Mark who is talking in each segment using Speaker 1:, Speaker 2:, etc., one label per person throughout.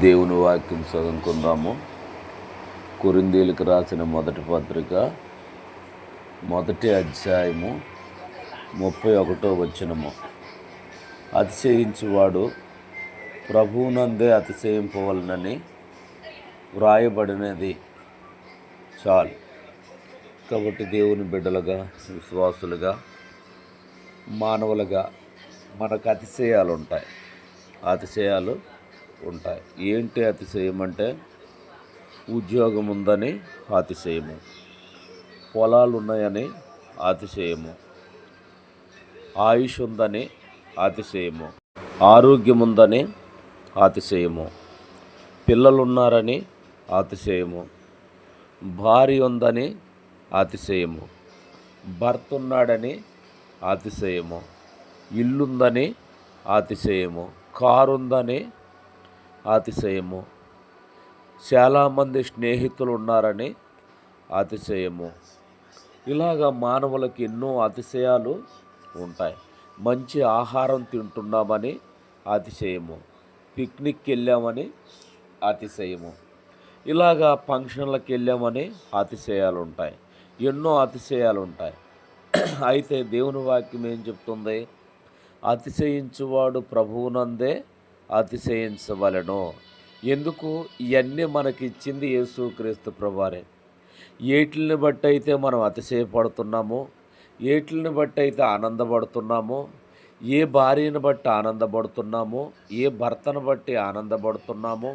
Speaker 1: దేవుని వాక్యం చదువుకుందాము. కొరింథీయులకు రాసిన మొదటి పత్రిక 1వ అధ్యాయము 31వ వచనము. అతిశయించువాడు ప్రభువునందే అతిశయింపవలనని వ్రాయబడినది చాలు. కాబట్టి దేవుని బిడ్డలుగా, విశ్వాసులుగా, మానవులుగా మనకు అతిశయాలు ఉంటాయి. ఏంటి అతిశయం అంటే, ఉద్యోగం ఉందని అతిశయము, పొలాలు ఉన్నాయని అతిశయము, ఆయుష్ ఉందని అతిశయము, ఆరోగ్యం ఉందని అతిశయము, పిల్లలున్నారని అతిశయము, భార్య ఉందని అతిశయము, భర్త ఉన్నాడని అతిశయము, ఇల్లుందని అతిశయము, కారు ఉందని అతిశయము, చాలామంది స్నేహితులు ఉన్నారని అతిశయము. ఇలాగా మానవులకు ఎన్నో అతిశయాలు ఉంటాయి. మంచి ఆహారం తింటున్నామని అతిశయము, పిక్నిక్కి వెళ్ళామని అతిశయము, ఇలాగా ఫంక్షన్లకు వెళ్ళామని అతిశయాలు ఉంటాయి. ఎన్నో అతిశయాలు ఉంటాయి. అయితే దేవుని వాక్యం ఏం చెప్తుంది? అతిశయించువాడు ప్రభువునందే అతిశయించవలెను. ఎందుకు? ఇవన్నీ మనకిచ్చింది యేసుక్రీస్తు ప్రభువారే. ఏటిని బట్టి అయితే మనం అతిశయపడుతున్నామో, ఏటిని బట్టి అయితే ఆనందపడుతున్నామో, ఏ భార్యను బట్టి ఆనందపడుతున్నామో, ఏ భర్తను బట్టి ఆనందపడుతున్నామో,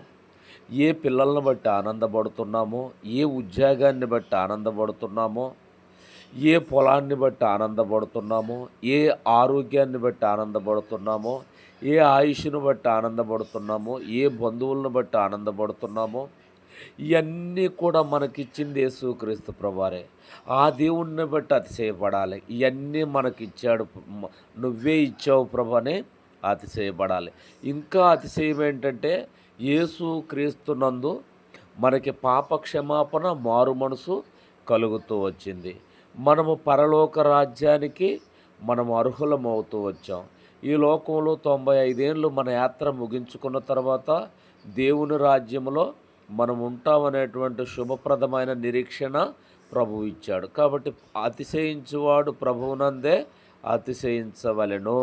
Speaker 1: ఏ పిల్లలను బట్టి ఆనందపడుతున్నామో, ఏ ఉద్యోగాన్ని బట్టి ఆనందపడుతున్నామో, ఏ పొలాన్ని బట్టి ఆనందపడుతున్నామో, ఏ ఆరోగ్యాన్ని బట్టి ఆనందపడుతున్నామో, ఏ ఆయుష్ను బట్టి ఆనందపడుతున్నామో, ఏ బంధువులను బట్టి ఆనందపడుతున్నామో, ఇవన్నీ కూడా మనకిచ్చింది యేసుక్రీస్తు ప్రభువారే. ఆ దేవుణ్ణి బట్టి అతిశయపడాలి. ఇవన్నీ మనకిచ్చాడు, నువ్వే ఇచ్చావు ప్రభు అని అతిశయపడాలి. ఇంకా అతిశయం ఏంటంటే, యేసుక్రీస్తునందు మనకి పాప క్షమాపణ, మారు మనసు కలుగుతూ వచ్చింది. మనము పరలోక రాజ్యానికి మనం అర్హులమవుతూ వచ్చాం. ఈ లోకంలో 95 ఏళ్ళు మన యాత్ర ముగించుకున్న తర్వాత దేవుని రాజ్యంలో మనం ఉంటామనేటువంటి శుభప్రదమైన నిరీక్షణ ప్రభువు ఇచ్చాడు. కాబట్టి అతిశయించువాడు ప్రభువునందే అతిశయించవలెను.